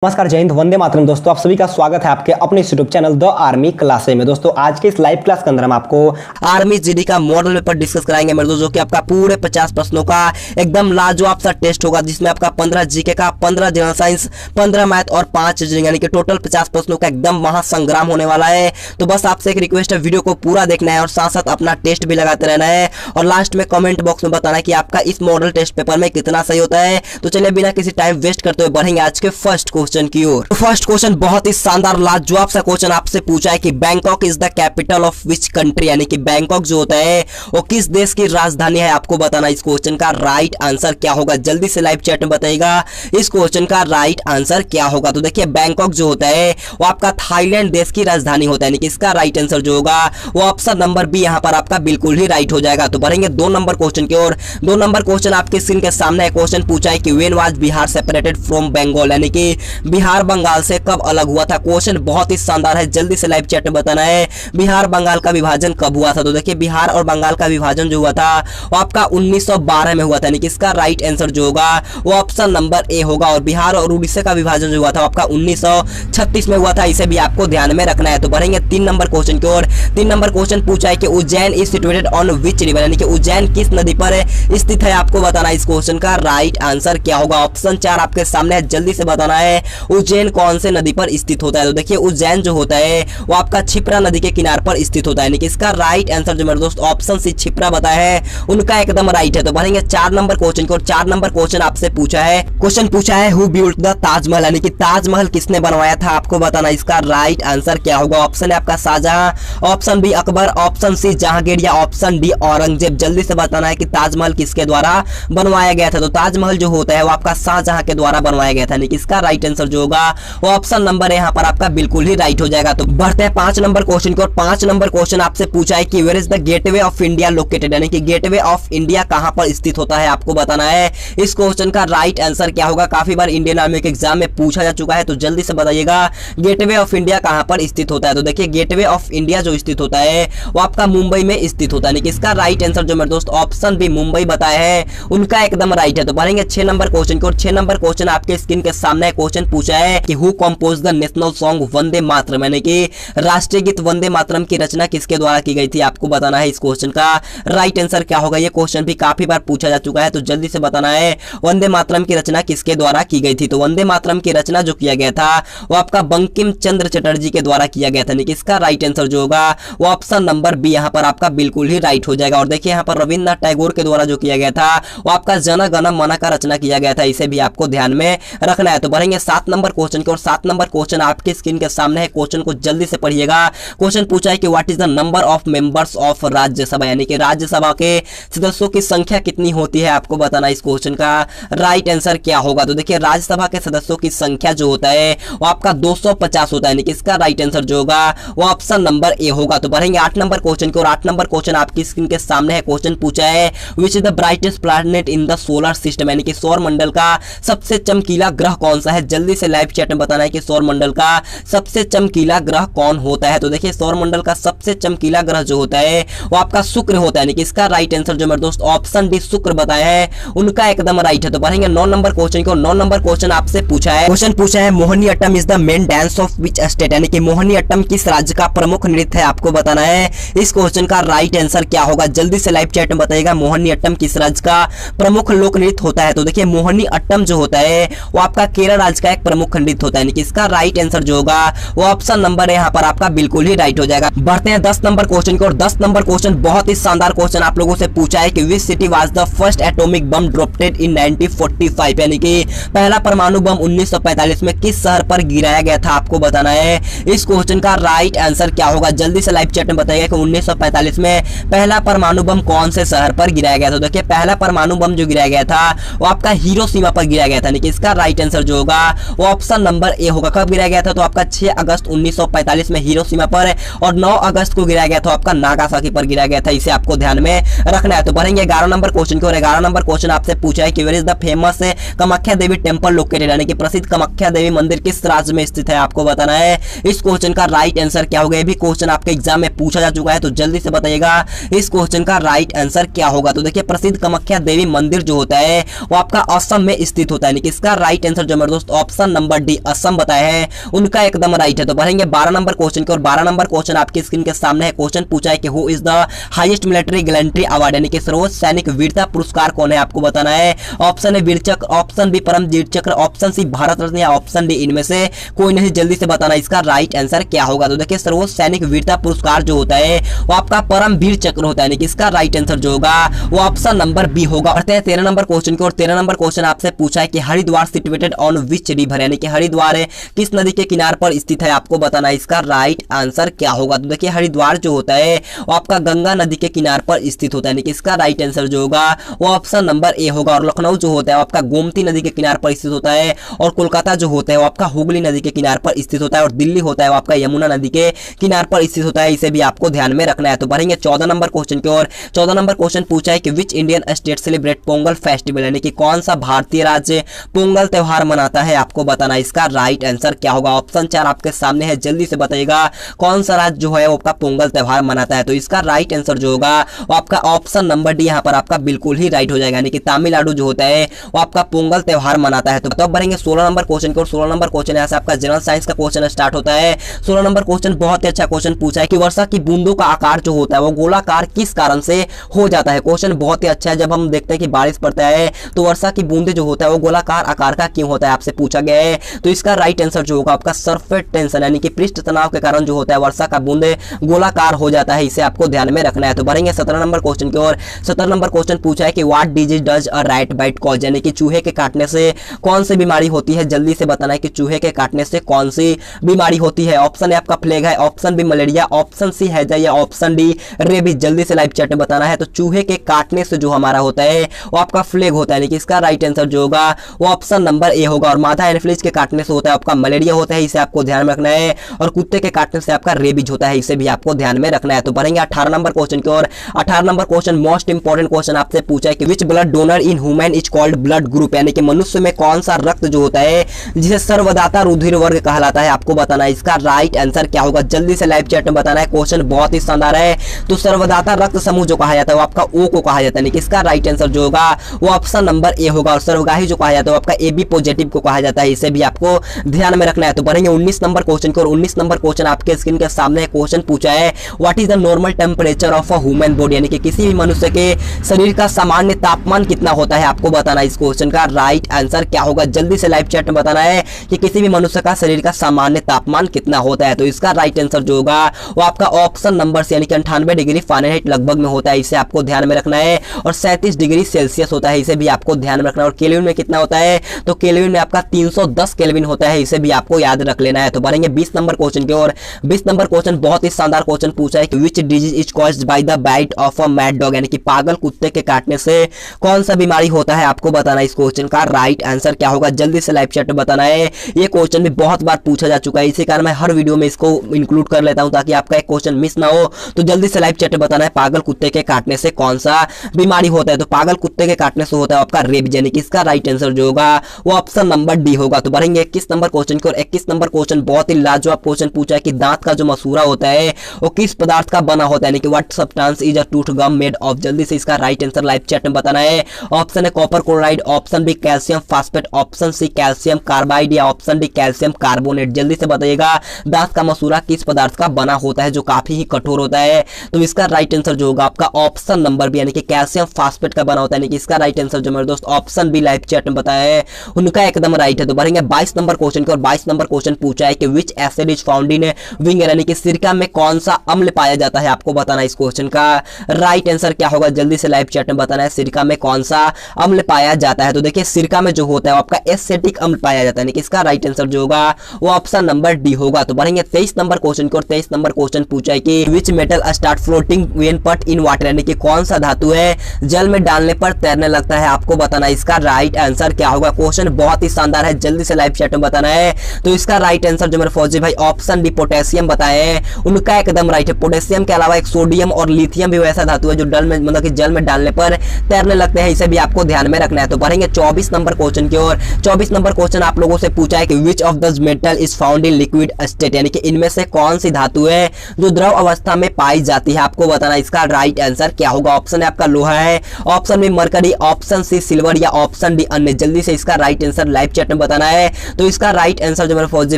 नमस्कार, जय हिंद, वंदे मातरम। दोस्तों, आप सभी का स्वागत है आपके अपने यूट्यूब चैनल द आर्मी क्लासे में। दोस्तों, आज के इस लाइव क्लास के अंदर हम आपको आर्मी जीडी का मॉडल पेपर डिस्कस कराएंगे मेरे दोस्तों, जो कि आपका पूरे 50 प्रश्नों का एकदम लाजवाब सा टेस्ट होगा, जिसमें आपका 15 जीके का, 15 जनरल साइंस, 15 मैथ और 5 रीजनिंग, यानी कि टोटल 50 प्रश्नों का एकदम महासंग्राम होने वाला है। तो बस आपसे एक रिक्वेस्ट है, वीडियो को पूरा देखना है और साथ साथ अपना टेस्ट भी लगाते रहना है और लास्ट में कमेंट बॉक्स में बताना है कि आपका इस मॉडल टेस्ट पेपर में कितना सही होता है। तो चलिए बिना किसी टाइम वेस्ट करते हुए बढ़ेंगे आज के फर्स्ट क्वेश्चन की ओर। फर्स्ट क्वेश्चन बहुत ही शानदार लाजवाब सा क्वेश्चन आपसे पूछा है कि Bangkok is the capital of which country, यानी कि बैंकॉक जो होता है वो किस देश की राजधानी है, आपको बताना। इस क्वेश्चन का राइट आंसर क्या होगा, जल्दी से लाइव चैट में बताइएगा इस क्वेश्चन का राइट आंसर क्या होगा। तो देखिए, बैंकॉक जो होता है वो आपका थाईलैंड देश की राजधानी होता है, यानी कि इसका राइट आंसर जो होगा वो ऑप्शन नंबर बी यहां पर आपका बिल्कुल ही राइट हो जाएगा। तो बढ़ेंगे 2 नंबर क्वेश्चन की ओर। 2 नंबर क्वेश्चन आपके स्क्रीन के सामने है। क्वेश्चन पूछा है कि when was Bihar separated from Bengal, यानी कि बिहार बंगाल से कब अलग हुआ था। क्वेश्चन बहुत ही शानदार है, जल्दी से लाइव चैट में बताना है बिहार बंगाल का विभाजन कब हुआ था। तो देखिए, बिहार और बंगाल का विभाजन जो हुआ था वो आपका 1912 में हुआ था, यानी कि इसका राइट आंसर जो होगा वो ऑप्शन नंबर ए होगा। और बिहार और उड़ीसा का विभाजन जो हुआ था वो आपका 1936 में हुआ था, इसे भी आपको ध्यान में रखना है। तो बढ़ेंगे 3 नंबर क्वेश्चन की ओर। 3 नंबर क्वेश्चन पूछा है कि Ujjain is situated on which river, यानी कि उज्जैन किस नदी पर स्थित है, आपको बताना। इस क्वेश्चन का राइट आंसर क्या होगा। ऑप्शन 4 आपके सामने है, जल्दी से बताना है उज्जैन कौन से नदी पर स्थित होता है। तो देखिए, उज्जैन जो होता है वो आपका क्षिप्रा नदी के किनारे पर स्थित होता है, यानी कि इसका राइट आंसर जो मेरे दोस्त ऑप्शन सी क्षिप्रा बताया है उनका एकदम राइट है। तो बढ़ेंगे 4 नंबर क्वेश्चन को। 4 नंबर क्वेश्चन आपसे पूछा है, क्वेश्चन पूछा है हु बिल्ट द ताजमहल, यानी कि ताजमहल किसने बनवाया था, आपको बताना। इसका राइट आंसर क्या होगा। ऑप्शन है आपका Shahjahan, option B Akbar, option C Jahangir या ऑप्शन डी औरंगजेब। जल्दी से बताना है कि ताजमहल किसके द्वारा बनवाया गया था। तो ताजमहल जो होता है वो आपका शाहजहां के द्वारा बनवाया गया था, यानी कि इसका राइट आंसर जो होगा वो ऑप्शन नंबर यहाँ पर आपका बिल्कुल ही राइट हो जाएगा। तो बढ़ते हैं 5 नंबर क्वेश्चन की ओर। 5 नंबर क्वेश्चन आपसे पूछा है कि where is the gateway of India located, यानी कि गेटवे ऑफ इंडिया कहां पर स्थित होता है, आपको बताना है। इस क्वेश्चन का राइट आंसर क्या होगा। काफी बार इंडियन आर्मी के एग्जाम में पूछा जा चुका है, तो जल्दी से बताइएगा गेटवे ऑफ इंडिया कहां पर स्थित होता है। तो देखिए, गेटवे ऑफ इंडिया जो स्थित होता है वो आपका मुंबई में स्थित होता है, यानी कि इसका राइट आंसर जो मेरे दोस्त ऑप्शन बी मुंबई बताया है उनका एकदम राइट है। तो बढ़ेंगे 6 नंबर क्वेश्चन की ओर। 6 नंबर क्वेश्चन आपके स्क्रीन के सामने क्वेश्चन पूछा है कि who compose the national song Vande Mataram, यानी कि राष्ट्रीय गीत वंदे मातरम की रचना किसके द्वारा की गई थी, आपको बताना है। इस क्वेश्चन का राइट आंसर क्या होगा। ये क्वेश्चन भी काफी बार पूछा जा चुका है, तो जल्दी से बताना है वंदे मातरम की रचना किसके द्वारा की गई थी। तो वंदे मातरम की रचना जो किया गया था वो आपका बंकिम चंद्र चटर्जी के द्वारा किया गया था, यानी कि इसका राइट आंसर जो होगा वो ऑप्शन नंबर बी यहाँ पर आपका बिल्कुल ही राइट हो जाएगा। और देखिए, यहाँ पर रविन्द्रनाथ टैगोर के द्वारा जो किया गया था वो आपका जन गण मन का रचना किया गया था, इसे भी आपको ध्यान में रखना है। तो बढ़ेंगे 7 नंबर क्वेश्चन की ओर। 7 नंबर क्वेश्चन आपकी स्क्रीन के सामने है। क्वेश्चन को जल्दी से पढ़िएगा। क्वेश्चन पूछा है कि what is the number of members of Rajya Sabha, यानी कि राज्यसभा के सदस्यों की संख्या कितनी होती है, आपको बताना। इस क्वेश्चन का राइट आंसर क्या होगा। तो देखिए, राज्यसभा के सदस्यों की संख्या जो होता है वो आपका 250 होता है, यानी कि इसका राइट आंसर जो होगा वो ऑप्शन नंबर ए होगा। तो बढ़ेंगे 8 नंबर क्वेश्चन की ओर। 8 नंबर क्वेश्चन आपकी स्क्रीन के सामने है। क्वेश्चन पूछा है which is the brightest planet in the solar system, यानी कि सौर मंडल का सबसे चमकीला ग्रह कौन सा है। जल्दी से लाइव चैट में बताना है कि सौर मंडल का सबसे चमकीला ग्रह कौन होता है। तो देखिए, सौर मंडल का सबसे चमकीला ग्रह जो होता है वो आपका शुक्र होता है, यानी कि इसका राइट आंसर जो मेरे दोस्त ऑप्शन डी शुक्र बताया है उनका एकदम राइट है। तो बढ़ेंगे 9 नंबर क्वेश्चन को। 9 नंबर क्वेश्चन आपसे पूछा है, क्वेश्चन पूछा है Mohiniyattam is the main dance of which state, यानी कि मोहिनीअट्टम किस राज्य का प्रमुख नृत्य है, आपको बताना है। इस क्वेश्चन का राइट आंसर क्या होगा। जल्दी से लाइव चैट में बताइएगा मोहिनीअट्टम किस राज्य का प्रमुख लोक नृत्य होता है। तो देखिए, मोहिनीअट्टम जो होता है वो आपका केरल राज्य का एक प्रमुख नृत्य होता है, यानी कि इसका राइट आंसर जो होगा वो ऑप्शन नंबर यहाँ पर आपका बिल्कुल ही राइट हो जाएगा। बढ़ते हैं 10 नंबर क्वेश्चन की ओर। 10 नंबर क्वेश्चन बहुत ही शानदार क्वेश्चन आप लोगों से पूछा है कि which city was the first atomic bomb dropped in 1945, यानी कि पहला परमाणु बम 1945 में किस शहर पर गिराया गया था, आपको बताना है। इस क्वेश्चन का राइट आंसर क्या होगा। जल्दी से लाइव चैट में बताइएगा कि 1945 में पहला परमाणु बम कौन से शहर पर गिराया गया था। तो देखिए, पहला परमाणु बम जो गिराया गया था वो आपका हिरोशिमा पर गिराया गया था, यानी कि इसका राइट आंसर जो होगा वो ऑप्शन नंबर ए होगा। कब गिराया गया था, तो आपका 6 अगस्त 1945 में हिरोशिमा पर, और 9 अगस्त को गिराया गया था आपका नागासाकी पर गिराया गया था, इसे आपको ध्यान में रखना है। तो बढ़ेंगे 11 नंबर क्वेश्चन की ओर। 11 नंबर क्वेश्चन आपसे पूछा है कि where is the famous Kamakhya Devi temple located, यानी कि प्रसिद्ध कामाख्या देवी मंदिर किस राज्य में स्थित है, आपको बताना है। इस क्वेश्चन का राइट आंसर क्या होगा। ये भी क्वेश्चन आपके एग्जाम में पूछा जा चुका है, तो जल्दी से बताइएगा इस क्वेश्चन का राइट आंसर क्या होगा। तो देखिए, प्रसिद्ध कामाख्या देवी मंदिर जो होता है वो आपका असम में स्थित होता है, यानी कि इसका राइट आंसर जो मेरे दोस्त ऑप्शन नंबर डी असम बताया है, उनका एकदम राइट है। तो बढ़ेंगे 12 नंबर क्वेश्चन की और 12 नंबर क्वेश्चन आपकी स्क्रीन के सामने है। क्वेश्चन पूछा है कि who is the highest military gallantry award, यानी कि सर्वोच्च सैनिक वीरता पुरस्कार कौन है, आपको बताना है। ऑप्शन ए वीर चक्र, ऑप्शन बी परमवीर चक्र, ऑप्शन सी भारत रत्न या ऑप्शन डी इनमें से कोई नहीं। जल्दी से बताना इसका राइट आंसर क्या होगा। तो देखिए सर्वोच्च सैनिक वीरता पुरस्कार जो होता है वो आपका परमवीर चक्र होता है, यानी कि इसका राइट आंसर जो होगा वो ऑप्शन नंबर बी होगा। बढ़ते हैं 13 नंबर क्वेश्चन की और 13 नंबर क्वेश्चन आपसे पूछा है कि Haridwar situated on which river, यानी कि हरिद्वार है किस नदी के किनारे पर स्थित है, आपको बताना है इसका राइट आंसर क्या होगा। तो देखिए हरिद्वार जो होता है वो आपका गंगा नदी के किनारे पर स्थित होता है, यानी कि इसका राइट आंसर जो होगा वो ऑप्शन नंबर ए होगा। और लखनऊ जो होता है वो आपका गोमती नदी के किनारे पर स्थित होता है, और कोलकाता जो होता है वो आपका हुगली नदी के किनारे पर स्थित होता है, और दिल्ली होता है वो आपका यमुना नदी के किनारे पर स्थित होता है। इसे भी आपको ध्यान में रखना है। तो बढ़ेंगे 14 नंबर क्वेश्चन की और 14 नंबर क्वेश्चन पूछा है कि which Indian state celebrate Pongal festival, यानी कि कौन सा भारतीय राज्य पोंगल त्योहार मनाता है, आपको बताना है इसका राइट आंसर क्या होगा। ऑप्शन 4 आपके सामने है, जल्दी से बताइएगा कौन सा राज्य जो है वो आपका पोंगल त्योहार मनाता है। तो इसका राइट आंसर जो होगा वो आपका ऑप्शन नंबर डी यहाँ पर आपका बिल्कुल ही राइट हो जाएगा, यानी कि तमिलनाडु जो होता है वो आपका पोंगल त्योहार मनाता है। तो तब बढ़ेंगे 16 नंबर क्वेश्चन की और 16 नंबर क्वेश्चन यहाँ से आपका जनरल साइंस का क्वेश्चन स्टार्ट होता है। 16 नंबर क्वेश्चन बहुत ही अच्छा क्वेश्चन पूछा है कि वर्षा की बूंदों का आकार जो होता है वो गोलाकार किस कारण से हो जाता है। क्वेश्चन बहुत ही अच्छा है। जब हम देखते हैं कि बारिश पड़ता है तो वर्षा की बूंदे जो होता है वो गोलाकार आकार का क्यों होता है, आपसे पूछा गया है। तो इसका राइट आंसर जो होगा आपका सरफेस टेंशन, यानी कि पृष्ठ तनाव के कारण जो होता है वर्षा का बूंदे गोलाकार हो जाता है, इसे आपको ध्यान में रखना है। तो बढ़ेंगे 17 नंबर क्वेश्चन की और 17 नंबर क्वेश्चन पूछा है कि what disease does a rat bite cause, यानी कि चूहे के काटने से कौन सी बीमारी होती है। जल्दी से बताना है कि चूहे के काटने से कौन सी बीमारी होती है। ऑप्शन ए आपका प्लेग है, option B malaria, option C हैजा या ऑप्शन डी रेबीज। जल्दी से लाइव चैट में बताना है। तो चूहे के काटने से जो हमारा होता है वो आपका फ्लेग होता है, यानी कि इसका राइट आंसर जो होगा वो ऑप्शन नंबर ए होगा। और मादा एनफ्लूएंजा के काटने से होता है आपका मलेरिया होता है, इसे आपको ध्यान में रखना है। और कुत्ते के काटने से आपका रेबीज होता है, इसे भी आपको ध्यान में रखना है। तो बढ़ेंगे 18 नंबर क्वेश्चन की और 18 number question most important question आपसे पूछा है कि which blood donor in human is called blood group, यानी कि मनुष्य में कौन सा रक्त जो होता है जिसे सर्वदाता रुधिर वर्ग कहलाता है, आपको बताना है इसका राइट आंसर क्या होगा। जल्दी से लाइव चैट में बताना है। क्वेश्चन बहुत ही शानदार है। तो सर्वदाता रक्त समूह जो कहा जाता है वो आपका ओ को कहा जाता है, यानी कि इसका राइट आंसर जो होगा वो ऑप्शन नंबर ए होगा। और सर्वगाही जो कहा जाता है वो आपका ए बी पॉजिटिव को कहा जाता है, इसे भी आपको ध्यान में रखना है। तो बढ़ेंगे 19 नंबर क्वेश्चन को और 19 नंबर क्वेश्चन आपके स्क्रीन के सामने क्वेश्चन पूछा है what is the normal temperature of a human body, यानी कि किसी भी मनुष्य के शरीर का सामान्य तापमान कितना होता है, आपको बताना है इस क्वेश्चन का राइट आंसर क्या होगा। जल्दी से लाइव चैट में बताना है कि किसी भी मनुष्य का शरीर का सामान्य तापमान कितना होता है। तो इसका राइट आंसर जो होगा वो आपका ऑप्शन नंबर से, यानी कि 98 डिग्री फ़ारेनहाइट लगभग में होता है, इसे आपको ध्यान में रखना है। और 37 डिग्री सेल्सियस होता है, इसे भी आपको ध्यान में रखना है। और केल्विन में कितना होता है, तो केल्विन में आपका 310 केल्विन होता है, इसे भी आपको याद रख लेना है। तो बढ़ेंगे 20 नंबर क्वेश्चन की और 20 नंबर क्वेश्चन बहुत ही शानदार क्वेश्चन पूछा है कि which disease is caused by the bite of a mad dog, यानी कि पागल कुत्ते के काटने से कौन सा बीमारी होता है, आपको बताना है इस क्वेश्चन का राइट आंसर क्या होगा। जल्दी से लाइव चैट में बताना है। ये क्वेश्चन भी बहुत बार पूछा जा चुका है, इसी कारण मैं हर वीडियो में इसको इंक्लूड कर लेता हूं ताकि आपका एक क्वेश्चन मिस ना हो। तो जल्दी से लाइव चैट में बताना है पागल कुत्ते के काटने से कौन सा बीमारी होता है। तो पागल कुत्ते के काटने से होता है आपका रेबीज, यानी कि इसका राइट आंसर जो होगा वो ऑप्शन नंबर डी होगा। तो बढ़ेंगे 21 नंबर क्वेश्चन की और 21 नंबर क्वेश्चन बहुत ही लाजवाब क्वेश्चन पूछा है कि दांत का जो मसूरा होता है वो किस पदार्थ का बना होता है, यानी कि what substance is a tooth gum made of. जल्दी से इसका राइट आंसर लाइव चैट में बताना है। ऑप्शन है copper chloride, option B calcium phosphate, option C calcium carbide या ऑप्शन डी कैल्शियम कार्बोनेट। जल्दी से बताइएगा दांत का मसूरा किस पदार्थ का बना होता है जो काफी ही कठोर होता है। तो इसका राइट आंसर जो होगा आपका ऑप्शन नंबर बी, यानी कि कैल्शियम फास्फेट का बना होता है, यानी कि इसका राइट आंसर जो मेरे दोस्त ऑप्शन बी लाइव चैट में बताया है उनका एकदम राइट है। तो बढ़ेंगे 22 नंबर क्वेश्चन की और 22 नंबर क्वेश्चन पूछा है कि विच acid is found in winger, यानी कि सिरका में कौन सा अम्ल पाया जाता है, आपको बताना है इस क्वेश्चन का राइट आंसर क्या होगा। जल्दी से लाइव चैट में बताना है सिरका में कौन सा अम्ल पाया जाता है। तो देखिए सिरका में जो होता है वो आपका एसिटिक अम्ल पाया जाता है, यानी कि इसका राइट आंसर जो होगा वो ऑप्शन नंबर डी होगा। तो बढ़ेंगे 23 नंबर क्वेश्चन की और 23 नंबर क्वेश्चन पूछा है कि which metal start floating when पट इन वाटर, यानी कि कौन सा धातु है जल में डालने पर तैरने लगता है, आपको बताना है इसका राइट आंसर क्या होगा। क्वेश्चन बहुत ही शानदार है, जल्दी से लाइव चैट में बताना है। तो इसका राइट आंसर जो मेरे फौजी भाई ऑप्शन डी पोटेशियम बताए हैं उनका एकदम राइट है। पोटेशियम के अलावा एक सोडियम और लिथियम भी वैसा धातु है जो डल में मतलब कि जल में डालने पर तैरने लगते हैं, इसे भी आपको ध्यान में रखना है। तो बढ़ेंगे 24 नंबर क्वेश्चन की और 24 नंबर क्वेश्चन आप लोगों से पूछा है कि which of the metal is found in liquid state, यानी कि इनमें से कौन सी धातु है जो द्रव अवस्था में पाई जाती है, आपको बताना इसका राइट आंसर क्या होगा। ऑप्शन है आपका लोहा है, option B mercury, option C silver या ऑप्शन डी अन्य। जल्दी से इसका राइट आंसर लाइव चैट में बताना है। तो इसका राइट आंसर जो मेरे फौजी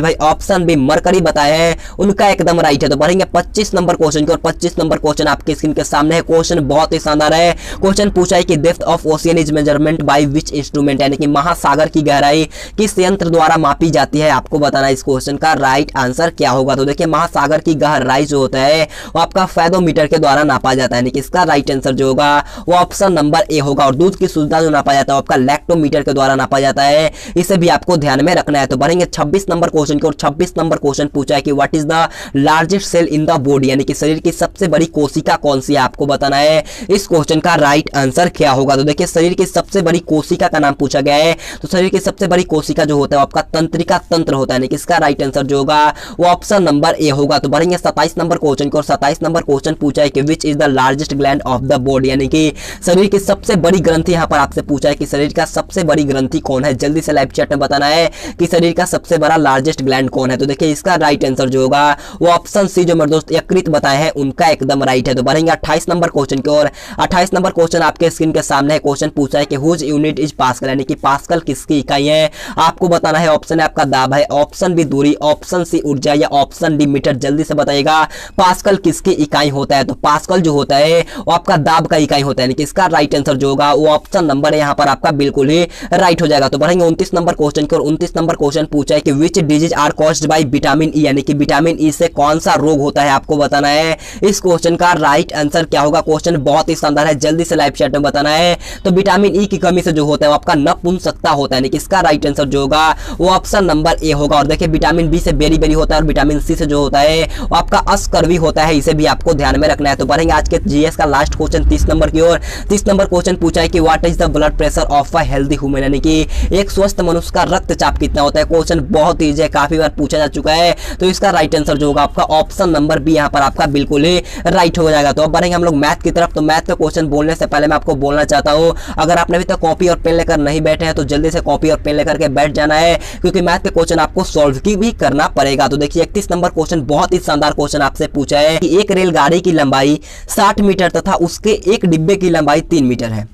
भाई ऑप्शन बी मरकरी बताए हैं उनका एकदम राइट है। तो बढ़ेंगे 25 नंबर क्वेश्चन की और 25 नंबर क्वेश्चन आपके स्क्रीन के सामने है। क्वेश्चन बहुत ही शानदार है। क्वेश्चन पूछा है कि depth of ocean is measurement by which instrument, यानी कि महासागर की गहराई किस यंत्र द्वारा मापी जाती है, आपको बताना है इस क्वेश्चन का राइट आंसर क्या होगा। तो देखिए महासागर की गहराई जो होता है वो आपका फेदोमीटर के द्वारा नापा जाता है, यानी कि इसका राइट आंसर जो होगा वो ऑप्शन नंबर ए होगा। और दूध की शुद्धता जो नापा जाता है आपका लैक्टोमीटर के द्वारा नापा जाता है, इसे भी आपको ध्यान में रखना है। तो बढ़ेंगे 26 नंबर क्वेश्चन की और 26 नंबर क्वेश्चन पूछा है कि what is the largest cell in the body, यानी कि शरीर की सबसे बड़ी कोशिका कौन सी है, आपको बताना है इस क्वेश्चन का राइट आंसर क्या होगा। तो देखिए शरीर की सबसे बड़ी कोशिका का नाम पूछा गया है। तो शरीर की सबसे बड़ी कोशिका जो होता है आपका तंत्रिका तंत्र होता है, यानी कि इसका राइट आंसर जो होगा वो ऑप्शन नंबर ए होगा। तो बढ़ेंगे 27 नंबर क्वेश्चन की और 27 नंबर क्वेश्चन पूछा है कि which is the largest gland of the body, यानी कि शरीर की सबसे बड़ी ग्रंथि यहाँ पर आपसे पूछा है कि शरीर का सबसे बड़ी ग्रंथि कौन है। जल्दी से लाइव चैट में बताना है कि शरीर का सबसे बड़ा लार्जेस्ट ग्लैंड कौन है। तो देखिए इसका राइट आंसर जो होगा वो ऑप्शन सी जो मेरे दोस्त यकृत बताए हैं उनका एकदम राइट है। तो बढ़ेंगे 28 नंबर क्वेश्चन की और 28 नंबर क्वेश्चन आपके स्क्रीन के सामने है। क्वेश्चन पूछा है कि हुज यूनिट इज पास्कल, यानी कि पास्कल किसकी इकाई है, आपको बताना है। ऑप्शन है आपका दाब है, ऑप्शन बी दूरी, ऑप्शन सी ऊर्जा या ऑप्शन डी मीटर। जल्दी से बताइएगा पास्कल किसकी इकाई होता है। तो पास्कल जो होता है वो आपका दाब का इकाई होता है, यानी कि इसका राइट आंसर जो होगा वो ऑप्शन नंबर है यहाँ पर आपका बिल्कुल ही राइट हो जाएगा। तो बढ़ेंगे 29 नंबर क्वेश्चन की और 29 नंबर क्वेश्चन पूछा है कि which disease are caused by vitamin E, यानी कि विटामिन ई से कौन सा रोग होता है, आपको बताना है इस क्वेश्चन का राइट आंसर क्या होगा। क्वेश्चन बहुत ही शानदार है, जल्दी से लाइव चैट में बताना है। तो विटामिन ई की कमी से जो होता है वो आपका नपुंसकता होता है, यानी कि इसका राइट आंसर जो होगा वो ऑप्शन नंबर ए होगा। और देखिए विटामिन बी से बेरी बेरी होता है और विटामिन सी से जो होता है वो आपका अस्कर्वी होता है, इसे भी आपको ध्यान में रखना है। तो बढ़ेंगे आज के जीएस का लास्ट क्वेश्चन 30 नंबर की ओर। 30 नंबर क्वेश्चन पूछा है कि what is the blood pressure of a healthy human, यानी कि एक स्वस्थ मनुष्य का रक्तचाप कितना होता है। क्वेश्चन बहुत ईजी है, काफी बार पूछा जा चुका है। तो इसका राइट आंसर जो होगा आपका ऑप्शन नंबर बी यहाँ पर आपका बिल्कुल ही राइट हो जाएगा। तो अब बढ़ेंगे हम लोग मैथ की तरफ। तो मैथ का क्वेश्चन बोलने से पहले मैं आपको बोलना चाहता हूँ अगर आपने अभी तक कॉपी और पेन लेकर नहीं बैठे हैं तो जल्दी से कॉपी और पेन लेकर के बैठ जाना है, क्योंकि मैथ के क्वेश्चन आपको सॉल्व की भी करना पड़ेगा। तो देखिए 31 नंबर क्वेश्चन बहुत ही शानदार क्वेश्चन आपसे पूछा है कि एक रेलगाड़ी की लंबाई 60 मीटर तथा उसके एक डिब्बे की लंबाई 3 मीटर है,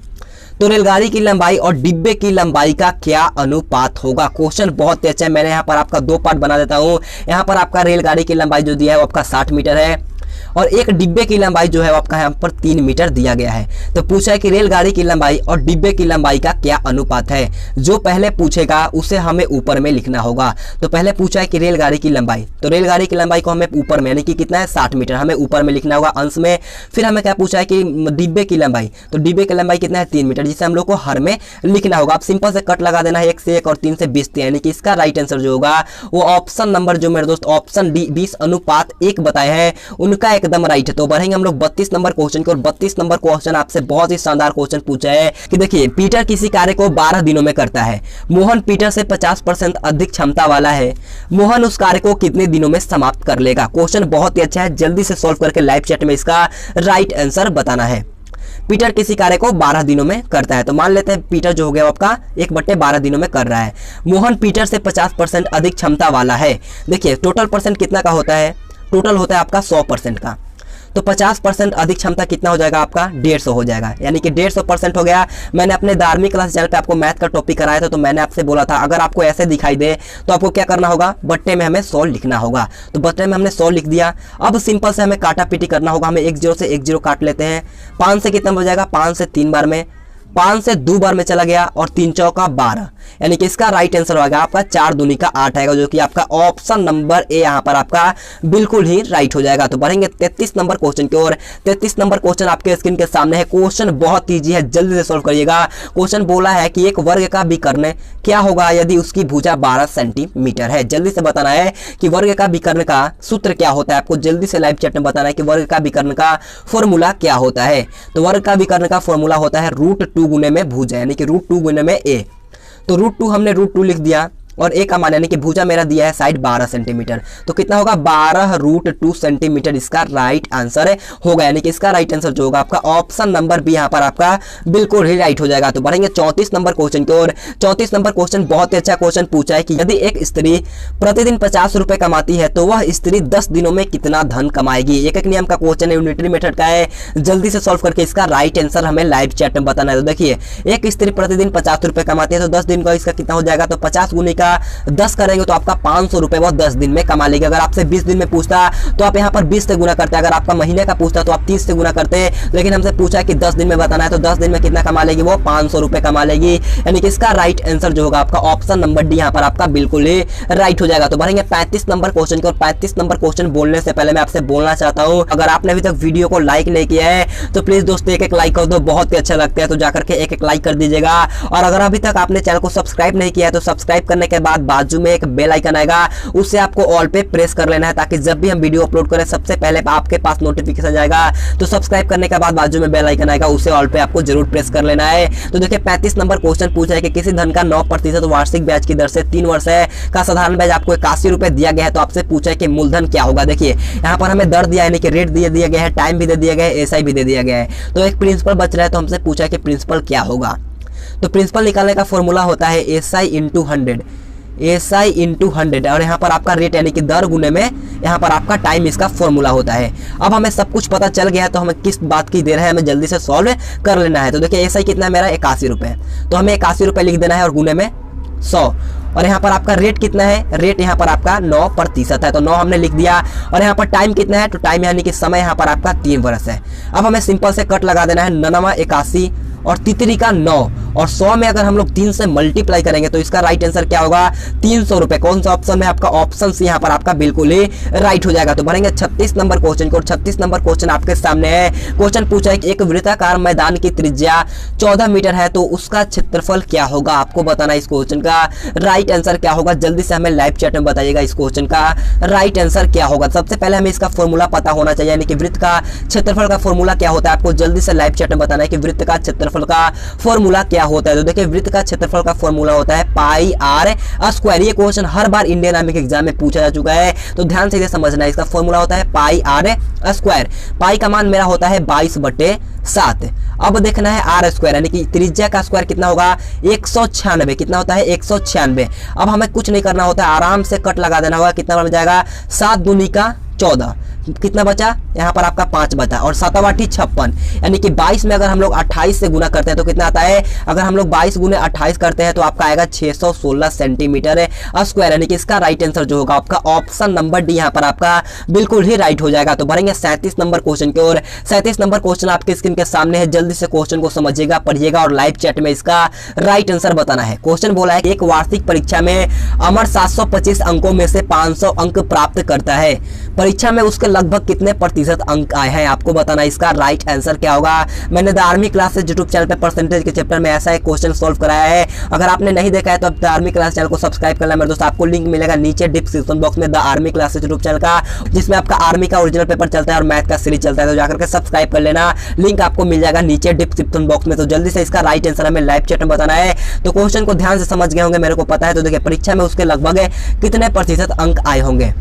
तो रेलगाड़ी की लंबाई और डिब्बे की लंबाई का क्या अनुपात होगा। क्वेश्चन बहुत ही अच्छा है, मैंने यहाँ पर आपका दो पार्ट बना देता हूँ। यहाँ पर आपका रेलगाड़ी की लंबाई जो दिया है वो आपका 60 मीटर है और एक डिब्बे की लंबाई जो है वो आपका यहाँ पर 3 मीटर दिया गया है। तो पूछा है कि रेलगाड़ी की लंबाई और डिब्बे की लंबाई का क्या अनुपात है। जो पहले पूछेगा उसे हमें ऊपर में लिखना होगा। तो पहले पूछा है कि रेलगाड़ी की लंबाई, तो रेलगाड़ी की लंबाई को हमें ऊपर में यानी कि कितना है 60 मीटर हमें ऊपर में लिखना होगा अंश में। फिर हमें क्या पूछा है कि डिब्बे की लंबाई, तो डिब्बे की लंबाई कितना है 3 मीटर, जिसे हम लोग को हर में लिखना होगा। आप सिंपल से कट लगा देना है 1 से 1 और 3 से 20, यानी कि इसका राइट आंसर जो होगा वो ऑप्शन नंबर जो मेरे दोस्त ऑप्शन डी 20:1 बताए हैं उनका एकदम राइट है। तो बढ़ेंगे हम लोग 32 नंबर क्वेश्चन की और 32 नंबर क्वेश्चन आपसे बहुत ही शानदार क्वेश्चन पूछा है कि देखिए पीटर किसी कार्य को 12 दिनों में करता है। मोहन पीटर से 50% अधिक क्षमता वाला है। मोहन उस कार्य को कितने दिनों में समाप्त कर लेगा। क्वेश्चन बहुत ही अच्छा है, जल्दी से सॉल्व करके लाइव चैट में इसका राइट आंसर बताना है। पीटर किसी कार्य को 12 दिनों में करता है, तो मान लेते हैं पीटर जो हो गया आपका 1/12 दिनों में कर रहा है। मोहन पीटर से 50% अधिक क्षमता वाला है। देखिए टोटल परसेंट कितना का होता है, टोटल होता है आपका 100% का, तो 50% अधिक क्षमता कितना हो जाएगा आपका 150 हो जाएगा, यानी कि 150% हो गया। मैंने अपने 12वीं क्लास चैनल पे आपको मैथ का टॉपिक कराया था, तो मैंने आपसे बोला था अगर आपको ऐसे दिखाई दे तो आपको क्या करना होगा, बट्टे में हमें 100 लिखना होगा। तो बट्टे में हमने 100 लिख दिया। अब सिंपल से हमें काटा पीटी करना होगा। हमें 1 0 से 1 0 काट लेते हैं। 5 से कितना हो जाएगा, 5 से 3 बार में, 5 से 2 बार में चला गया और 3 चौका 12, यानी कि इसका राइट आंसर होगा आपका 4 दूनी का 8 आएगा, जो कि आपका ऑप्शन नंबर ए यहाँ पर आपका बिल्कुल ही राइट हो जाएगा। तो बढ़ेंगे 33 नंबर क्वेश्चन की ओर। 33 नंबर क्वेश्चन आपके स्क्रीन के सामने है। क्वेश्चन बहुत ईजी है, जल्दी से सॉल्व करिएगा। क्वेश्चन बोला है कि एक वर्ग का विकर्ण क्या होगा यदि उसकी भुजा 12 सेंटीमीटर है। जल्दी से बताना है कि वर्ग का विकर्ण का सूत्र क्या होता है। आपको जल्दी से लाइव चैट में बताना है कि वर्ग का विकर्ण का फॉर्मूला क्या होता है। तो वर्ग का विकर्ण का फॉर्मूला होता है √2 गुने में भुजा, यानी कि √2 गुने में ए। तो √2 हमने √2 लिख दिया और ए का मान यानी कि भुजा मेरा दिया है साइड 12 सेंटीमीटर, तो कितना होगा 12√2 सेंटीमीटर इसका राइट आंसर होगा। यानी कि इसका राइट आंसर जो होगा आपका ऑप्शन नंबर बी यहाँ पर आपका बिल्कुल ही राइट हो जाएगा। तो बढ़ेंगे 34 नंबर क्वेश्चन की ओर। 34 नंबर क्वेश्चन बहुत ही अच्छा क्वेश्चन पूछा है कि यदि एक स्त्री प्रतिदिन 50 रुपए कमाती है तो वह स्त्री 10 दिनों में कितना धन कमाएगी। एक एक नियम का क्वेश्चन है, यूनिटरी मेथड का है, जल्दी से सॉल्व करके इसका राइट आंसर हमें लाइव चैट में बताना है। तो देखिए एक स्त्री प्रतिदिन 50 रुपए कमाती है तो 10 दिन का इसका कितना हो जाएगा, तो 50 गुने का 10 करेंगे तो आपका 500 रुपए वो 10 दिन में कमा लेगी। अगर आपसे 20 दिन में पूछता तो आप यहाँ पर 20 से गुना करते, अगर आपका महीने का पूछता तो आप 30 से गुना करते, लेकिन हमसे पूछा कि 10 दिन में बताना है तो 10 दिन में कितना कमा लेगी, वो 500 रुपए कमा लेगी। यानी कि इसका राइट आंसर जो होगा आपका ऑप्शन नंबर डी यहाँ पर आपका बिल्कुल ही राइट हो जाएगा। तो बढ़ेंगे 35 नंबर क्वेश्चन की और 35 नंबर क्वेश्चन बोलने से पहले मैं आपसे बोलना चाहता हूँ, अगर आपने अभी तक वीडियो को लाइक नहीं किया है तो प्लीज दोस्तों एक लाइक कर दो, बहुत ही अच्छा लगता है, तो जाकर के एक लाइक कर दीजिएगा। और अगर अभी तक आपने चैनल को सब्सक्राइब नहीं किया है तो सब्सक्राइब करने के बाद बाजू में एक बेल आइकन आएगा, उससे आपको ऑल पे प्रेस कर लेना है ताकि जब भी हम वीडियो अपलोड करें सबसे पहले आपके पास नोटिफिकेशन जाएगा। तो सब्सक्राइब करने के बाद बाजू में बेल आइकन आएगा, उसे ऑल पे आपको जरूर प्रेस कर लेना है। तो देखिए 35 नंबर क्वेश्चन पूछा है कि किसी धन का 9% वार्षिक ब्याज की दर से 3 वर्ष का साधारण ब्याज आपको 81 रुपए दिया गया है, तो आपसे पूछा है कि मूलधन क्या होगा। देखिए यहाँ पर हमें दर दिया है, यानी कि रेट दिया गया है, टाइम भी दे दिया गया है, एसआई भी दे दिया गया है, तो एक प्रिंसिपल बच रहा है, तो हमसे पूछा है कि प्रिंसिपल क्या होगा। तो प्रिंसिपल निकालने का फॉर्मूला होता है एसआई इंटू 100, एसआई इंटू 100, और यहाँ पर आपका रेट यानी कि दर गुने में यहाँ पर आपका टाइम इसका फॉर्मूला होता है। अब हमें सब कुछ पता चल गया है तो हमें किस बात की देर है, हमें जल्दी से सॉल्व कर लेना है। तो देखिए एसआई कितना है मेरा 81 रुपए, तो हमें 81 रुपए लिख देना है और गुने में 100। और यहाँ पर आपका रेट कितना है, रेट यहाँ पर आपका 9% है, तो 9 हमने लिख दिया। और यहाँ पर टाइम कितना है, तो टाइम यानी कि समय यहाँ पर आपका 3 वर्ष है। अब हमें सिंपल से कट लगा देना है, 9 81 और तितरी का 9 और 100 में अगर हम लोग 3 से मल्टीप्लाई करेंगे तो इसका राइट आंसर क्या होगा, 300 रुपए। कौन सा ऑप्शन में आपका ऑप्शन सी यहाँ पर आपका बिल्कुल ही राइट हो जाएगा। तो बढ़ेंगे 36 नंबर क्वेश्चन को, और 36 नंबर क्वेश्चन आपके सामने है। क्वेश्चन पूछा है कि एक वृत्ताकार मैदान की त्रिज्या 14 मीटर है तो उसका क्षेत्रफल क्या होगा, आपको बताना इस क्वेश्चन का राइट आंसर क्या होगा। जल्दी से हमें लाइव चैट में बताइएगा इस क्वेश्चन का राइट आंसर क्या होगा। सबसे पहले हमें इसका फॉर्मूला पता होना चाहिए, यानी कि वृत्त का क्षेत्रफल का फॉर्मूला क्या होता है, आपको जल्दी से लाइव चैट में बताना है कि वृत्त का क्षेत्रफल का फॉर्मूला क्या होता है। तो देखिए वृत्त का क्षेत्रफल का फॉर्मूला होता है पाई आर स्क्वायर। ये क्वेश्चन हर बार इंडियन आर्मी के एग्जाम में पूछा जा चुका है, तो ध्यान से इसे समझना है। इसका फॉर्मूला होता है पाई आर स्क्वायर। पाई का मान मेरा होता है 22/7। अब देखना है आर स्क्वायर, यानी कि त्रिज्या का स्क्वायर कितना होगा 196। कितना होता है 196। अब हमें कुछ नहीं करना होता है, आराम से कट लगा देना होगा। कितना बन जाएगा 7 दूनी का 14, कितना बचा यहाँ पर आपका 5 बचा, और 7 8 56, यानी कि 22 में अगर हम लोग 28 से गुना करते हैं तो कितना आता है, अगर हम लोग 22 गुने 28 करते हैं तो आपका आएगा 616 सेंटीमीटर स्क्वायर। यानी कि इसका राइट आंसर जो होगा आपका ऑप्शन नंबर डी यहाँ पर आपका बिल्कुल ही राइट हो जाएगा। तो बढ़ेंगे 37 नंबर क्वेश्चन की ओर। 37 नंबर क्वेश्चन आपके स्क्रीन के सामने है, जल्दी से क्वेश्चन को समझिएगा, पढ़िएगा और लाइव चैट में इसका राइट आंसर बताना है। क्वेश्चन बोला है कि एक वार्षिक परीक्षा में अमर 725 अंकों में से 500 अंक प्राप्त करता है, परीक्षा में उसके लगभग कितने प्रतिशत अंक आए हैं, आपको बताना इसका राइट आंसर क्या होगा। मैंने the army classes YouTube channel पे परसेंटेज के चैप्टर में ऐसा एक क्वेश्चन सॉल्व कराया है, अगर आपने नहीं देखा है तो अब द आर्मी क्लास चैनल को सब्सक्राइब करना मेरे दोस्त। आपको लिंक मिलेगा नीचे डिस्क्रिप्शन बॉक्स में the army classes YouTube channel का, जिसमें आपका आर्मी का ओरिजिनल पेपर चलता है और मैथ का सीरीज चलता है, तो जाकर के सब्सक्राइब कर लेना। लिंक आपको मिल जाएगा नीचे डिस्क्रिप्शन बॉक्स में। तो जल्दी से इसका राइट आंसर हमें लाइव चैट में बताना है। तो क्वेश्चन को ध्यान से समझ गए होंगे, मेरे को पता है। तो देखिए परीक्षा में उसके लगभग कितने प्रतिशत अंक आए होंगे।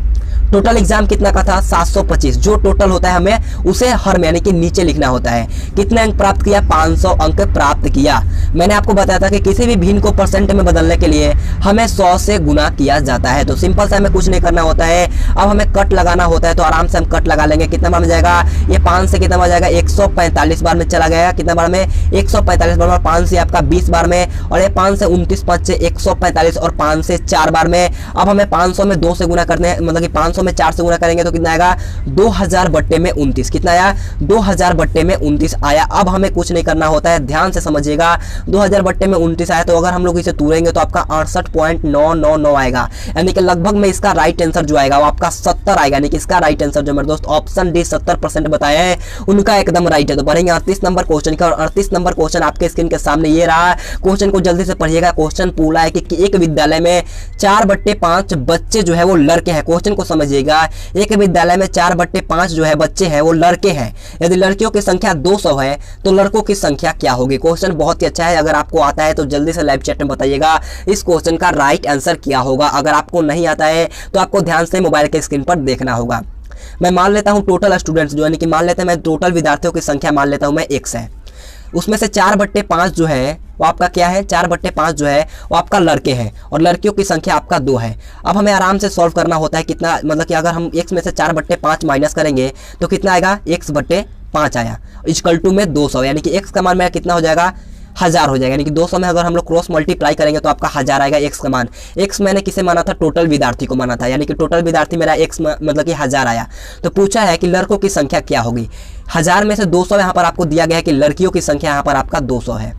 टोटल एग्जाम कितना का था 725, जो टोटल होता है हमें उसे हर में यानी कि नीचे लिखना होता है। कितने अंक प्राप्त किया, 500 अंक प्राप्त किया। मैंने आपको बताया था कि किसी भी भिन्न को परसेंट में बदलने के लिए हमें 100 से गुना किया जाता है। तो सिंपल से हमें कुछ नहीं करना होता है, अब हमें कट लगाना होता है। तो आराम से हम कट लगा लेंगे। कितना बार में जाएगा ये 5 से, कितना बार जाएगा 145 बार में चला गया। कितना बार में 145 बार, 5 से आपका 20 बार में, और ये 5 से 29, 5 से 145 और 5 से 4 बार में। अब हमें 500 में 2 से गुना करने हैं, मतलब कि 500 में 4 से गुना करेंगे तो कितना आएगा 2000/29। कितना आया 2000/29 आया। अब हमें कुछ नहीं करना होता है, ध्यान से समझिएगा। 2000/29 आया, तो अगर हम लोग इसे तोड़ेंगे तो आपका 68.999 आएगा, यानी कि लगभग में इसका राइट आंसर जो आएगा वो आपका 70 आएगा। यानी कि इसका राइट आंसर जो मेरे दोस्त ऑप्शन डी 70% बताया है उनका एकदम राइट है। तो बढ़ेंगे 38 नंबर क्वेश्चन का, और 38 नंबर क्वेश्चन आपके स्क्रीन के सामने ये रहा। क्वेश्चन को जल्दी से पढ़िएगा। क्वेश्चन पूरा है कि एक विद्यालय में 4/5 बच्चे जो है वो लड़के हैं। क्वेश्चन को समझिए, समझिएगा, एक विद्यालय में 4/5 जो है बच्चे हैं वो लड़के हैं। यदि लड़कियों की संख्या 200 है तो लड़कों की संख्या क्या होगी। क्वेश्चन बहुत ही अच्छा है, अगर आपको आता है तो जल्दी से लाइव चैट में बताइएगा इस क्वेश्चन का राइट आंसर क्या होगा। अगर आपको नहीं आता है तो आपको ध्यान से मोबाइल के स्क्रीन पर देखना होगा। मैं मान लेता हूं टोटल स्टूडेंट्स जो यानी कि मान लेते हैं मैं टोटल विद्यार्थियों की संख्या मान लेता हूं मैं X है, उसमें से 4/5 जो है वो आपका क्या है, 4/5 जो है वो आपका लड़के हैं और लड़कियों की संख्या आपका 2 है। अब हमें आराम से सॉल्व करना होता है कितना, मतलब कि अगर हम X में से 4/5 माइनस करेंगे तो कितना आएगा, X/5 आया इक्वल टू में 200, यानी कि X का मान मेरा कितना हो जाएगा, 1000 हो जाएगा। यानी कि 200 में अगर हम लोग क्रॉस मल्टीप्लाई करेंगे तो आपका 1000 आएगा X का मान। X मैंने किसे माना था, टोटल विद्यार्थी को माना था, यानी कि टोटल विद्यार्थी मेरा X मतलब कि 1000 आया। तो पूछा है कि लड़कों की संख्या क्या होगी। 1000 में से 200 यहाँ पर आपको दिया गया है कि लड़कियों की संख्या यहाँ पर आपका 200 है,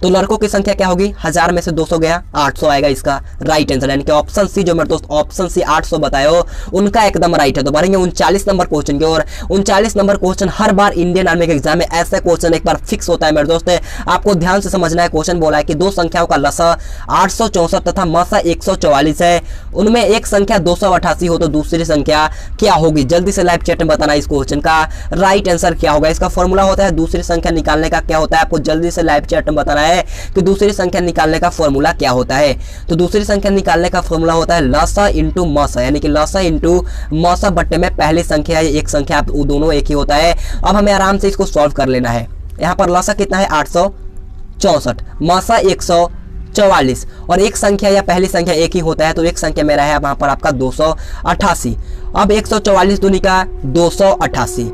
तो लड़कों की संख्या क्या होगी, 1000 में से 200 गया 800 आएगा इसका राइट आंसर। यानी कि ऑप्शन सी जो मेरे दोस्त ऑप्शन सी 800 बताए उनका एकदम राइट है। तो बढ़ेंगे 39 नंबर क्वेश्चन की ओर। 39 नंबर क्वेश्चन हर बार इंडियन आर्मी के एग्जाम में ऐसा क्वेश्चन एक बार फिक्स होता है मेरे दोस्त, आपको ध्यान से समझना है। क्वेश्चन बोला है कि दो संख्याओं का लसा 864 तथा मसा 144 है, उनमें एक संख्या 288 हो तो दूसरी संख्या क्या होगी। जल्दी से लाइव चैट में बताना इस क्वेश्चन का राइट आंसर क्या होगा। इसका फॉर्मूला होता है दूसरी संख्या निकालने का, क्या होता है आपको जल्दी से लाइव चैट में बताना है कि दूसरी संख्या निकालने का फॉर्मूला क्या होता है। तो दूसरी संख्या निकालने का फॉर्मूला होता है लसा इंटू मसा, यानी कि लसा इंटू मसा बट्टे में पहली संख्या एक संख्या, दोनों एक ही होता है। अब हमें आराम से इसको सॉल्व कर लेना है। यहाँ पर लसा कितना है 864, मसा 144 और एक संख्या या पहली संख्या एक ही होता है, तो एक संख्या मेरा है वहां पर आपका 288। अब 144 दूनी का 288,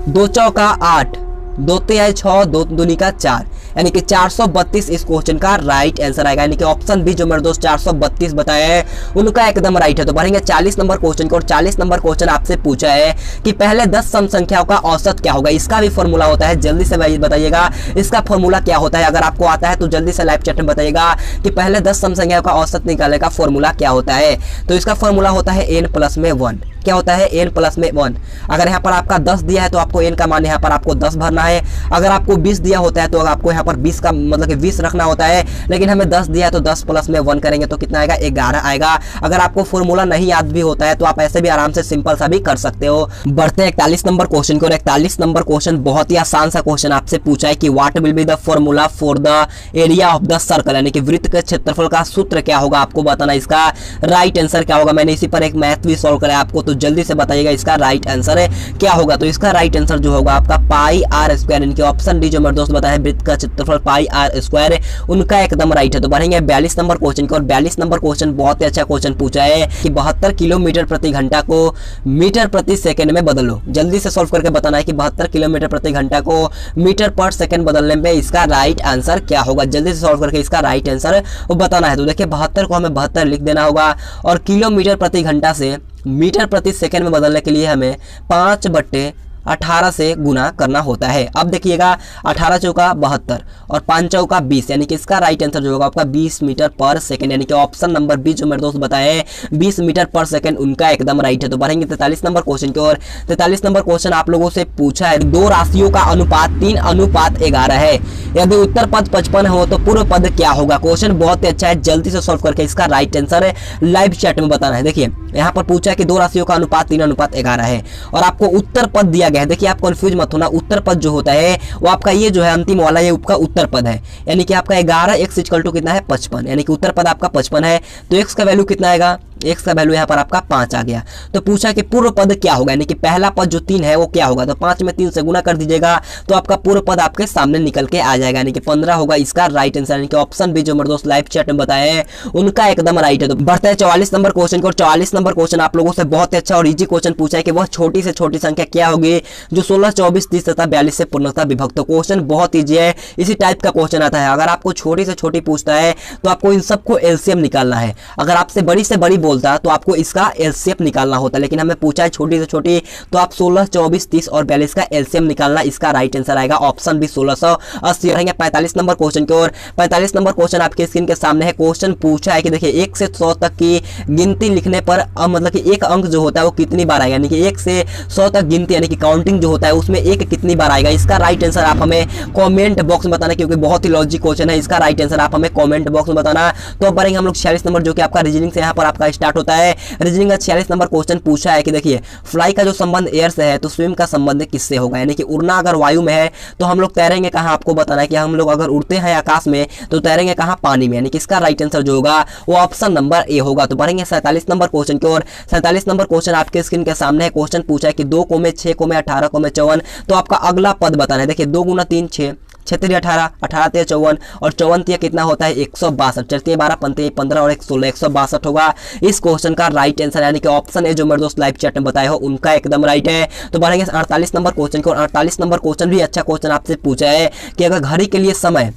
2 चौका 8, 2 तिहाई 6, 2 दूनी का 4, यानी कि 432 इस क्वेश्चन का राइट आंसर आएगा। यानी कि ऑप्शन बी जो मेरे दोस्त 432 बताया है उनका एकदम राइट है। तो बढ़ेंगे 40 नंबर क्वेश्चन को। और 40 नंबर क्वेश्चन आपसे पूछा है कि पहले 10 सम संख्याओं का औसत क्या होगा। इसका भी फॉर्मूला होता है, जल्दी से बताइएगा इसका फॉर्मूला क्या होता है। अगर आपको आता है तो जल्दी से लाइव चैट में बताइएगा कि पहले 10 सम संख्याओं का औसत निकालने का फॉर्मूला क्या होता है। तो इसका फॉर्मूला होता है n प्लस में 1। क्या होता है n प्लस में 1। अगर यहाँ पर आपका 10 दिया है तो आपको n का मान यहाँ पर आपको 10 भरना है। अगर आपको 20 दिया होता है तो आपको यहाँ पर 20 का मतलब कि 20 रखना होता है, लेकिन हमें 10 दिया है तो 10 प्लस में 1 करेंगे तो कितना आएगा 11 आएगा। अगर आपको फॉर्मूला नहीं याद भी होता है तो आप ऐसे भी आराम से सिंपल सा भी कर सकते हो। बढ़ते हैं 41 नंबर क्वेश्चन को। 41 नंबर क्वेश्चन बहुत ही आसान सा क्वेश्चन आपसे पूछा है कि what will be the formula for the area of the circle, यानी कि वृत्त के क्षेत्रफल का सूत्र क्या होगा, आपको बताना इसका राइट आंसर क्या होगा। मैंने इसी पर एक मैथ भी सॉल्व कराया आपको, तो जल्दी से बताइएगा इसका राइट आंसर है क्या होगा। तो इसका राइट आंसर जो होगा आपका पाई आर स्क्वायर, यानी कि ऑप्शन डी जो मेरे दोस्त बताया वृत्त का क्षेत्रफल पाई आर स्क्वायर, उनका एकदम राइट है। तो बढ़ेंगे 42 नंबर क्वेश्चन को। और 42 नंबर क्वेश्चन बहुत ही अच्छा क्वेश्चन पूछा है कि 72 किलोमीटर प्रति घंटा को मीटर प्रति सेकंड में बदलो। जल्दी से सॉल्व करके बताना है कि 72 किलोमीटर प्रति घंटा को मीटर पर सेकंड बदलने में इसका राइट आंसर क्या होगा। जल्दी से सॉल्व करके इसका राइट आंसर वो बताना है। तो देखिए 72 को हमें 72 लिख देना होगा और किलोमीटर प्रति घंटा से मीटर प्रति सेकंड में बदलने के लिए हमें 5/18 से गुना करना होता है। अब देखिएगा 18 चौका 72 और 5 चौका 20, यानी कि इसका राइट आंसर जो होगा आपका 20 मीटर पर सेकंड, यानी कि ऑप्शन नंबर बी जो मेरे दोस्त बताए हैं 20 मीटर पर सेकंड, उनका एकदम राइट है। तो बढ़ेंगे 43 नंबर क्वेश्चन की ओर। 43 नंबर क्वेश्चन आप लोगों से पूछा है दो राशियों का अनुपात 3:11 है, यदि उत्तर पद 55 हो तो पूर्व पद क्या होगा। क्वेश्चन बहुत ही अच्छा है, जल्दी से सॉल्व करके इसका राइट आंसर लाइव चैट में बताना है। देखिए यहाँ पर पूछा है कि दो राशियों का अनुपात 3:11 है और आपको उत्तर पद दिया गया है। देखिए आप कंफ्यूज मत होना, उत्तर पद जो होता है वो आपका ये जो है अंतिम वाला ये आपका उत्तर पद है, यानी कि आपका 11x इक्वल टू कितना है 55, यानी कि उत्तर पद आपका 55 है तो x का वैल्यू कितना आएगा, x का वैल्यू यहाँ पर आपका 5 आ गया। तो पूछा कि पूर्व पद क्या होगा, यानी कि पहला पद जो 3 है वो क्या होगा। तो 5 में 3 से गुना कर दीजिएगा तो आपका पूर्व पद आपके सामने निकल के आ जाएगा, यानी कि 15 होगा इसका राइट आंसर। यानी कि ऑप्शन बी जो मेरे दोस्त लाइव चैट में बताए हैं उनका एकदम राइट है। तो बढ़ते हैं 44 नंबर क्वेश्चन को। 44 नंबर क्वेश्चन आप लोगों से बहुत अच्छा और इजी क्वेश्चन पूछा है कि वह छोटी से छोटी संख्या क्या होगी जो 16, 24, 30 तथा 42 से पूर्णतः विभक्त हो। क्वेश्चन बहुत ईजी है, इसी टाइप का क्वेश्चन आता है। अगर आपको छोटी से छोटी पूछता है तो आपको इन सबको एलसीएम निकालना है। अगर आपसे बड़ी से बड़ी बोलता तो आपको इसका एलसीएम निकालना होता, लेकिन हमें पूछा है छोटी से छोटी तो आप 16, 24, 30 और 42 का एलसीएम निकालना, इसका राइट आंसर आएगा ऑप्शन बी 1680। रहेंगे 45 नंबर क्वेश्चन की ओर। 45 नंबर क्वेश्चन आपके स्क्रीन के सामने है। क्वेश्चन पूछा है कि देखिए 1 से 100 तक की गिनती लिखने पर मतलब कि एक अंक जो होता है वो कितनी बार आएगा, यानी कि 1 से 100 तक गिनती यानी कि काउंटिंग जो होता है उसमें एक कितनी बार आएगा। इसका राइट आंसर आप हमें कमेंट बॉक्स में बताना, क्योंकि बहुत ही लॉजिक क्वेश्चन है। इसका राइट आंसर आप हमें कमेंट बॉक्स में बताना। तो अब बढ़ेंगे हम लोग 46 नंबर जो कि आपका रीजनिंग से यहाँ पर आपका स्टार्ट होता है। रीजनिंग का 46 नंबर क्वेश्चन पूछा है कि देखिए फ्लाई का जो संबंध एयर से है तो स्विम का संबंध किससे होगा, यानी कि उड़ना अगर वायु में है तो हम लोग तैरेंगे कहाँ, आपको बताना है कि हम लोग अगर उड़ते हैं आकाश में तो तैरेंगे कहाँ, पानी में, यानी कि इसका राइट आंसर जो होगा वो ऑप्शन नंबर ए होगा। तो बढ़ेंगे 47 नंबर क्वेश्चन की ओर। 47 नंबर क्वेश्चन आपके स्क्रीन के सामने है। क्वेश्चन पूछा है कि 2 को में 6 को में 18 को में 54, तो आपका अगला पद बताना है। देखिए 2 गुना 3 6, 6 3 18, 18 3 54 और 54 कितना होता है 162, 4 3 12, 5 15 और 1 16, 162 होगा इस क्वेश्चन का राइट आंसर, यानी कि ऑप्शन ए जो मेरे दोस्त लाइव चैट में बताए हो उनका एकदम राइट है। तो बढ़ेंगे 48 नंबर क्वेश्चन को। 48 नंबर क्वेश्चन भी अच्छा क्वेश्चन आपसे पूछा है कि अगर घड़ी के लिए समय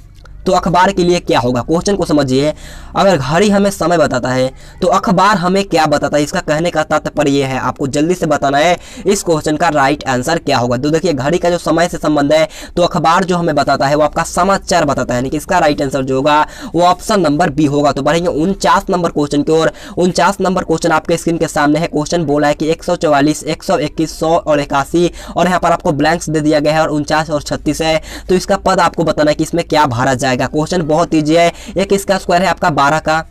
तो अखबार के लिए क्या होगा। क्वेश्चन को समझिए, अगर घड़ी हमें समय बताता है तो अखबार हमें क्या बताता है, इसका कहने का तात्पर्य यह है, आपको जल्दी से बताना है इस क्वेश्चन का राइट आंसर क्या होगा। तो देखिए घड़ी का जो समय से संबंध है तो अखबार जो हमें बताता है वो आपका समाचार बताता है, यानी कि इसका राइट आंसर जो होगा वो ऑप्शन नंबर बी होगा। तो बढ़ेंगे 49 नंबर क्वेश्चन की ओर। 49 नंबर क्वेश्चन आपके स्क्रीन के सामने है। क्वेश्चन बोला है कि 144, 121, 100 और 81 और यहाँ पर आपको ब्लैंक्स दे दिया गया है और 49 और 36 है, तो इसका पद आपको बताना है कि इसमें क्या भरा जाएगा। क्वेश्चन बहुत ईजी है। एक इसका स्क्वायर है आपका 12 का,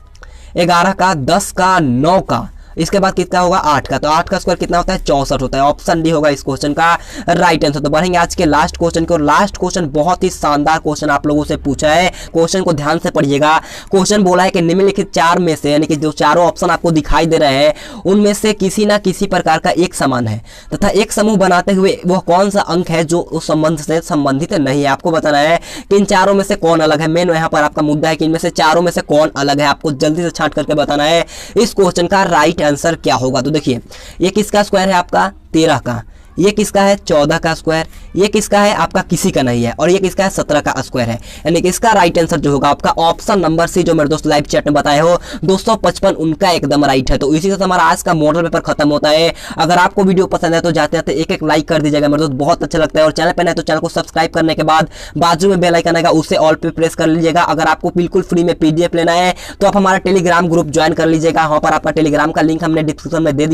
11 का, 10 का, 9 का, इसके बाद कितना होगा 8 का, तो 8 का स्क्वायर कितना होता है 64 होता है। ऑप्शन डी होगा इस क्वेश्चन का राइट आंसर। तो बढ़ेंगे आज के लास्ट क्वेश्चन की और। लास्ट क्वेश्चन बहुत ही शानदार क्वेश्चन आप लोगों से पूछा है। क्वेश्चन को ध्यान से पढ़िएगा। क्वेश्चन बोला है कि निम्नलिखित 4 में से, यानी कि जो चारों ऑप्शन आपको दिखाई दे रहे हैं उनमें से किसी ना किसी प्रकार का एक समान है तथा एक समूह बनाते हुए वह कौन सा अंक है जो उस संबंध से संबंधित नहीं है। आपको बताना है कि इन चारों में से कौन अलग है। मेन यहाँ पर आपका मुद्दा है कि इनमें से चारों में से कौन अलग है, आपको जल्दी से छांट करके बताना है इस क्वेश्चन का राइट आंसर क्या होगा। तो देखिए ये किसका स्क्वायर है आपका 13 का, ये किसका है 14 का स्क्वायर, ये किसका है आपका किसी का नहीं है और ये किसका है 17 का स्क्वायर है, यानी कि इसका राइट आंसर जो होगा आपका ऑप्शन नंबर सी जो मेरे दोस्त लाइव चैट में बताए हो 255 उनका एकदम राइट है। तो इसी से हमारा आज का मॉडल पेपर खत्म होता है। अगर आपको वीडियो पसंद है तो जाते जाते एक लाइक कर दीजिएगा मेरे दोस्त, बहुत अच्छा लगता है। और चैनल पर नए तो चैनल को सब्सक्राइब करने के बाद बाजू में बेल आइकन आएगा उसे ऑल पे प्रेस कर लीजिएगा। अगर आपको बिल्कुल फ्री में PDF लेना है तो आप हमारा टेलीग्राम ग्रुप ज्वाइन कर लीजिएगा, वहाँ पर आपका टेलीग्राम का लिंक हमने डिस्क्रिप्शन में दे दिया।